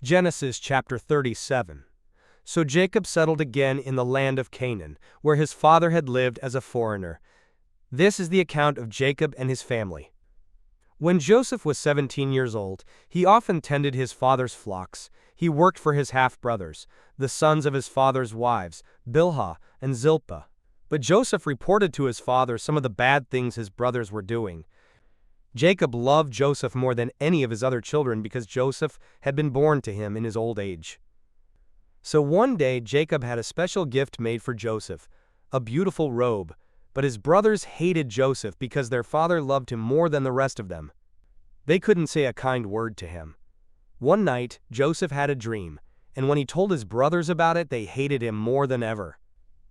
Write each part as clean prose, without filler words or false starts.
Genesis chapter 37. So Jacob settled again in the land of Canaan, where his father had lived as a foreigner. This is the account of Jacob and his family. When Joseph was 17 years old, he often tended his father's flocks. He worked for his half-brothers, the sons of his father's wives, Bilhah and Zilpah. But Joseph reported to his father some of the bad things his brothers were doing. Jacob loved Joseph more than any of his other children because Joseph had been born to him in his old age. So one day Jacob had a special gift made for Joseph, a beautiful robe, but his brothers hated Joseph because their father loved him more than the rest of them. They couldn't say a kind word to him. One night, Joseph had a dream, and when he told his brothers about it, they hated him more than ever.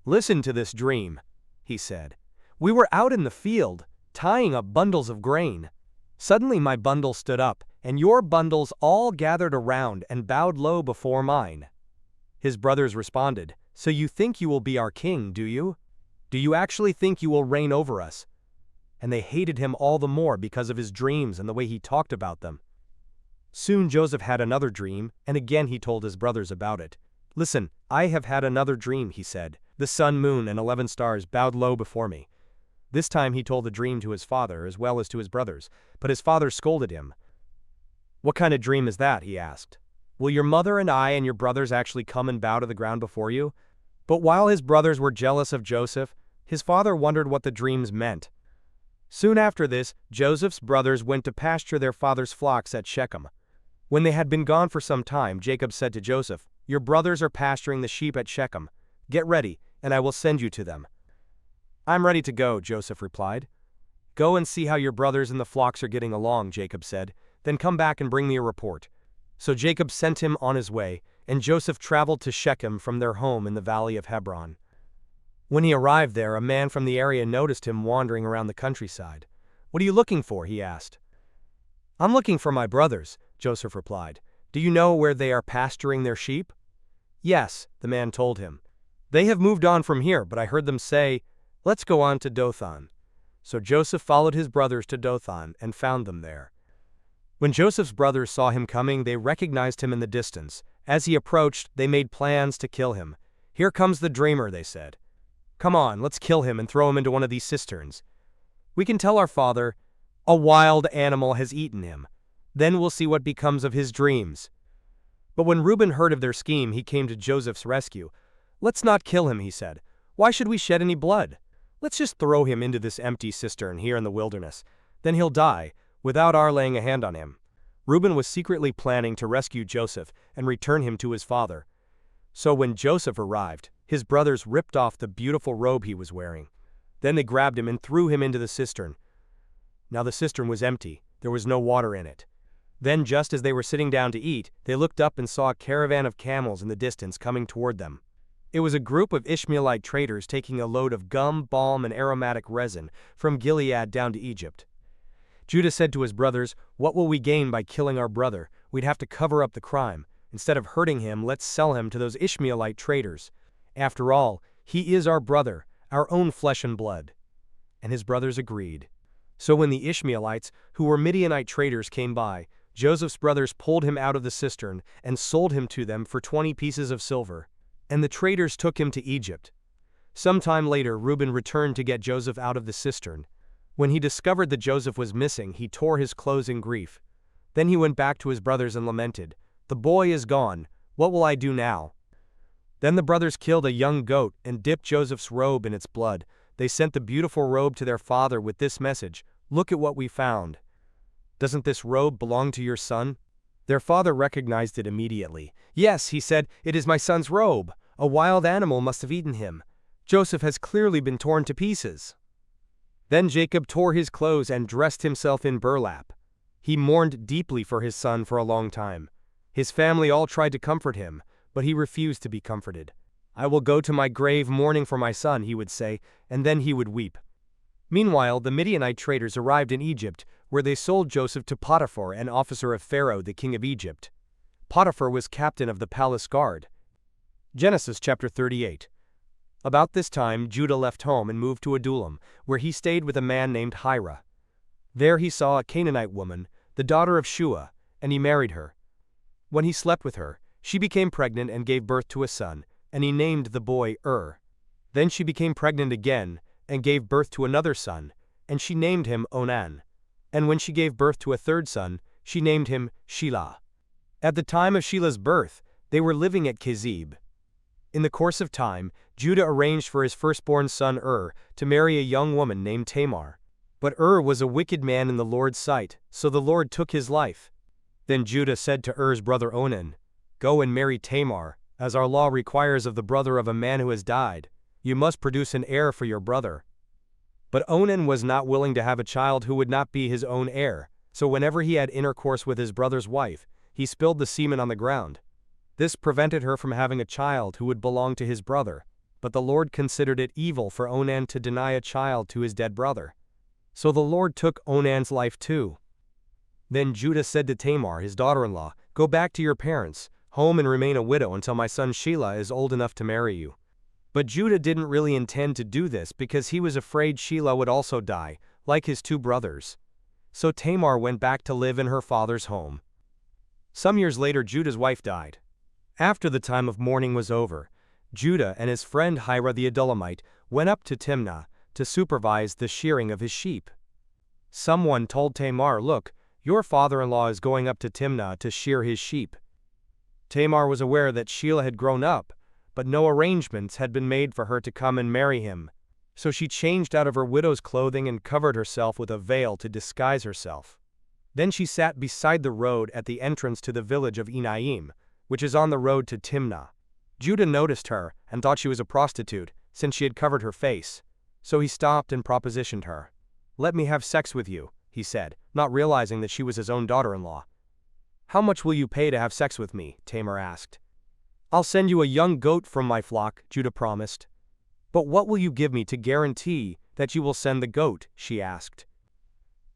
"Listen to this dream," he said. "We were out in the field, tying up bundles of grain. Suddenly my bundle stood up, and your bundles all gathered around and bowed low before mine." His brothers responded, "So you think you will be our king, do you? Do you actually think you will reign over us?" And they hated him all the more because of his dreams and the way he talked about them. Soon Joseph had another dream, and again he told his brothers about it. "Listen, I have had another dream," he said. "The sun, moon, and 11 stars bowed low before me." This time he told the dream to his father as well as to his brothers, but his father scolded him. "What kind of dream is that?" he asked. "Will your mother and I and your brothers actually come and bow to the ground before you?" But while his brothers were jealous of Joseph, his father wondered what the dreams meant. Soon after this, Joseph's brothers went to pasture their father's flocks at Shechem. When they had been gone for some time, Jacob said to Joseph, "Your brothers are pasturing the sheep at Shechem. Get ready, and I will send you to them." "I'm ready to go," Joseph replied. "Go and see how your brothers and the flocks are getting along," Jacob said. "Then come back and bring me a report." So Jacob sent him on his way, and Joseph traveled to Shechem from their home in the valley of Hebron. When he arrived there, a man from the area noticed him wandering around the countryside. "What are you looking for?" he asked. "I'm looking for my brothers," Joseph replied. "Do you know where they are pasturing their sheep?" "Yes," the man told him. "They have moved on from here, but I heard them say, 'Let's go on to Dothan.'" So Joseph followed his brothers to Dothan and found them there. When Joseph's brothers saw him coming, they recognized him in the distance. As he approached, they made plans to kill him. "Here comes the dreamer," they said. "Come on, let's kill him and throw him into one of these cisterns. We can tell our father, 'A wild animal has eaten him.' Then we'll see what becomes of his dreams." But when Reuben heard of their scheme, he came to Joseph's rescue. "Let's not kill him," he said. "Why should we shed any blood? Let's just throw him into this empty cistern here in the wilderness. Then he'll die, without our laying a hand on him." Reuben was secretly planning to rescue Joseph and return him to his father. So when Joseph arrived, his brothers ripped off the beautiful robe he was wearing. Then they grabbed him and threw him into the cistern. Now the cistern was empty. There was no water in it. Then just as they were sitting down to eat, they looked up and saw a caravan of camels in the distance coming toward them. It was a group of Ishmaelite traders taking a load of gum, balm, and aromatic resin from Gilead down to Egypt. Judah said to his brothers, "What will we gain by killing our brother? We'd have to cover up the crime. Instead of hurting him, let's sell him to those Ishmaelite traders. After all, he is our brother, our own flesh and blood." And his brothers agreed. So when the Ishmaelites, who were Midianite traders, came by, Joseph's brothers pulled him out of the cistern and sold him to them for 20 pieces of silver. And the traders took him to Egypt. Some time later, Reuben returned to get Joseph out of the cistern. When he discovered that Joseph was missing, he tore his clothes in grief. Then he went back to his brothers and lamented, "The boy is gone. What will I do now?" Then the brothers killed a young goat and dipped Joseph's robe in its blood. They sent the beautiful robe to their father with this message, "Look at what we found. Doesn't this robe belong to your son?" Their father recognized it immediately. "Yes," he said, "it is my son's robe. A wild animal must have eaten him. Joseph has clearly been torn to pieces." Then Jacob tore his clothes and dressed himself in burlap. He mourned deeply for his son for a long time. His family all tried to comfort him, but he refused to be comforted. "I will go to my grave mourning for my son," he would say, and then he would weep. Meanwhile, the Midianite traders arrived in Egypt, where they sold Joseph to Potiphar, an officer of Pharaoh, the king of Egypt. Potiphar was captain of the palace guard. Genesis chapter 38. About this time Judah left home and moved to Adullam, where he stayed with a man named Hira. There he saw a Canaanite woman, the daughter of Shua, and he married her. When he slept with her, she became pregnant and gave birth to a son, and he named the boy Then she became pregnant again, and gave birth to another son, and she named him Onan. And when she gave birth to a third son, she named him Shelah. At the time of Shelah's birth, they were living at Kezib. In the course of time, Judah arranged for his firstborn son to marry a young woman named Tamar. But was a wicked man in the Lord's sight, so the Lord took his life. Then Judah said to Er's brother Onan, "Go and marry Tamar, as our law requires of the brother of a man who has died. You must produce an heir for your brother." But Onan was not willing to have a child who would not be his own heir, so whenever he had intercourse with his brother's wife, he spilled the semen on the ground. This prevented her from having a child who would belong to his brother, but the Lord considered it evil for Onan to deny a child to his dead brother. So the Lord took Onan's life too. Then Judah said to Tamar, his daughter-in-law, "Go back to your parents' home and remain a widow until my son Shelah is old enough to marry you." But Judah didn't really intend to do this because he was afraid Shelah would also die, like his two brothers. So Tamar went back to live in her father's home. Some years later, Judah's wife died. After the time of mourning was over, Judah and his friend Hira the Adullamite went up to Timnah to supervise the shearing of his sheep. Someone told Tamar, "Look, your father-in-law is going up to Timnah to shear his sheep." Tamar was aware that Shelah had grown up, but no arrangements had been made for her to come and marry him. So she changed out of her widow's clothing and covered herself with a veil to disguise herself. Then she sat beside the road at the entrance to the village of Enaim, which is on the road to Timnah. Judah noticed her and thought she was a prostitute, since she had covered her face. So he stopped and propositioned her. "Let me have sex with you," he said, not realizing that she was his own daughter-in-law. "How much will you pay to have sex with me?" Tamar asked. "I'll send you a young goat from my flock," Judah promised. "But what will you give me to guarantee that you will send the goat?" she asked.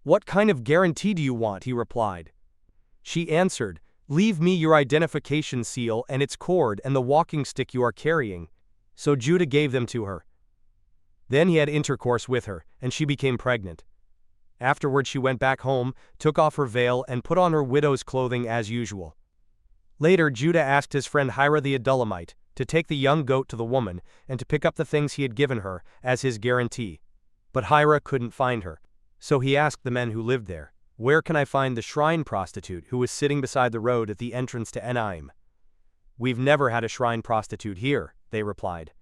"What kind of guarantee do you want?" he replied. She answered, "Leave me your identification seal and its cord and the walking stick you are carrying." So Judah gave them to her. Then he had intercourse with her, and she became pregnant. Afterward she went back home, took off her veil, and put on her widow's clothing as usual. Later Judah asked his friend Hira the Adullamite to take the young goat to the woman and to pick up the things he had given her as his guarantee. But Hira couldn't find her. So he asked the men who lived there, "Where can I find the shrine prostitute who was sitting beside the road at the entrance to Enaim?" "We've never had a shrine prostitute here," they replied.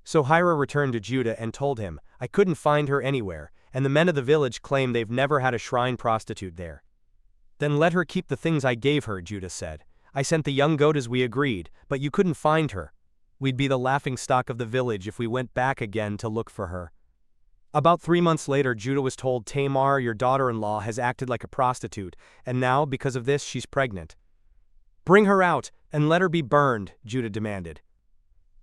So Hira returned to Judah and told him, "I couldn't find her anywhere, and the men of the village claim they've never had a shrine prostitute there." "Then let her keep the things I gave her," Judah said. "I sent the young goat as we agreed, but you couldn't find her. We'd be the laughingstock of the village if we went back again to look for her." About 3 months later, Judah was told, "Tamar, your daughter-in-law, has acted like a prostitute, and now, because of this, she's pregnant." "Bring her out, and let her be burned," Judah demanded.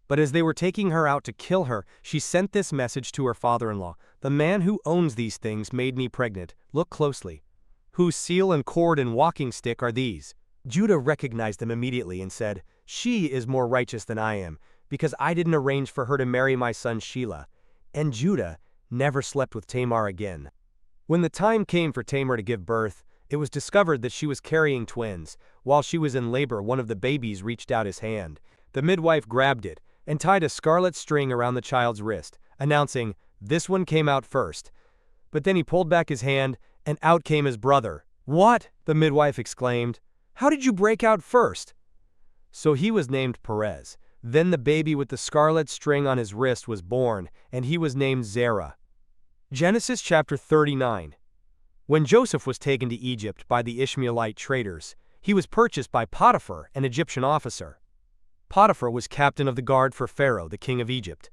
But as they were taking her out to kill her, she sent this message to her father-in-law, "The man who owns these things made me pregnant. Look closely. Whose seal and cord and walking stick are these?" Judah recognized them immediately and said, "She is more righteous than I am, because I didn't arrange for her to marry my son Shelah." And Judah never slept with Tamar again. When the time came for Tamar to give birth, it was discovered that she was carrying twins. While she was in labor, one of the babies reached out his hand. The midwife grabbed it and tied a scarlet string around the child's wrist, announcing, "This one came out first." But then he pulled back his hand, and out came his brother. "What?" the midwife exclaimed. "How did you break out first?" So he was named Perez. Then the baby with the scarlet string on his wrist was born, and he was named Zerah. Genesis chapter 39. When Joseph was taken to Egypt by the Ishmaelite traders, he was purchased by Potiphar, an Egyptian officer. Potiphar was captain of the guard for Pharaoh, the king of Egypt.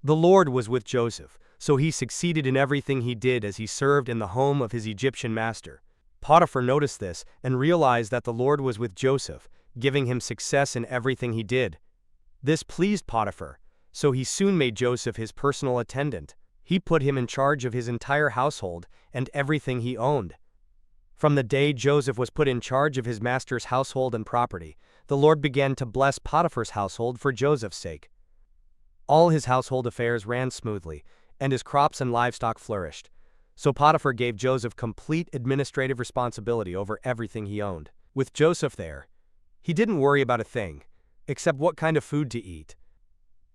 The Lord was with Joseph, so he succeeded in everything he did as he served in the home of his Egyptian master. Potiphar noticed this and realized that the Lord was with Joseph, giving him success in everything he did. This pleased Potiphar, so he soon made Joseph his personal attendant. He put him in charge of his entire household and everything he owned. From the day Joseph was put in charge of his master's household and property, the Lord began to bless Potiphar's household for Joseph's sake. All his household affairs ran smoothly, and his crops and livestock flourished. So Potiphar gave Joseph complete administrative responsibility over everything he owned. With Joseph there, He didn't worry about a thing, except what kind of food to eat.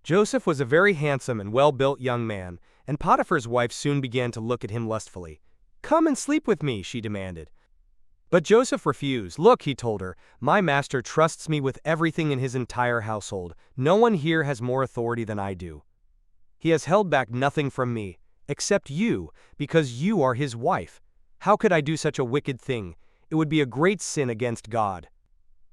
Joseph was a very handsome and well-built young man, and Potiphar's wife soon began to look at him lustfully. "Come and sleep with me," she demanded. But Joseph refused. "Look," he told her, "my master trusts me with everything in his entire household. No one here has more authority than I do. He has held back nothing from me, except you, because you are his wife. How could I do such a wicked thing? It would be a great sin against God."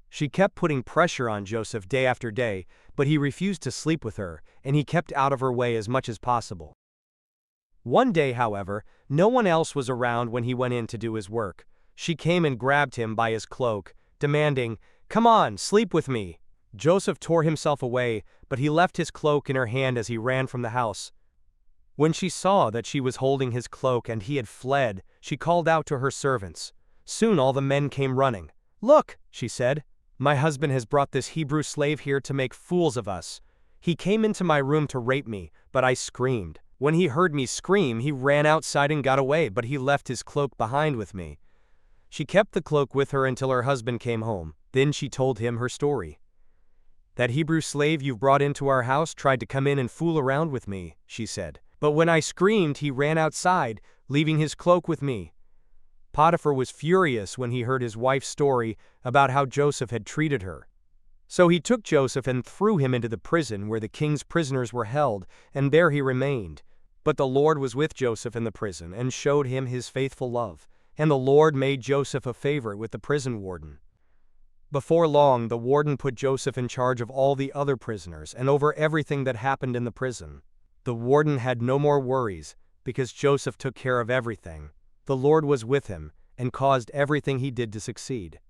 She kept putting pressure on Joseph day after day, but he refused to sleep with her, and he kept out of her way as much as possible. One day, however, no one else was around when he went in to do his work. She came and grabbed him by his cloak, demanding, "Come on, sleep with me." Joseph tore himself away, but he left his cloak in her hand as he ran from the house. When she saw that she was holding his cloak and he had fled, she called out to her servants. Soon all the men came running. "Look," she said, "my husband has brought this Hebrew slave here to make fools of us. He came into my room to rape me, but I screamed. When he heard me scream, he ran outside and got away, but he left his cloak behind with me." She kept the cloak with her until her husband came home. Then she told him her story. "That Hebrew slave you've brought into our house tried to come in and fool around with me," she said. "But when I screamed, he ran outside, leaving his cloak with me." Potiphar was furious when he heard his wife's story about how Joseph had treated her. So he took Joseph and threw him into the prison where the king's prisoners were held, and there he remained. But the Lord was with Joseph in the prison and showed him his faithful love. And the Lord made Joseph a favorite with the prison warden. Before long, the warden put Joseph in charge of all the other prisoners and over everything that happened in the prison. The warden had no more worries, because Joseph took care of everything. The Lord was with him and caused everything he did to succeed.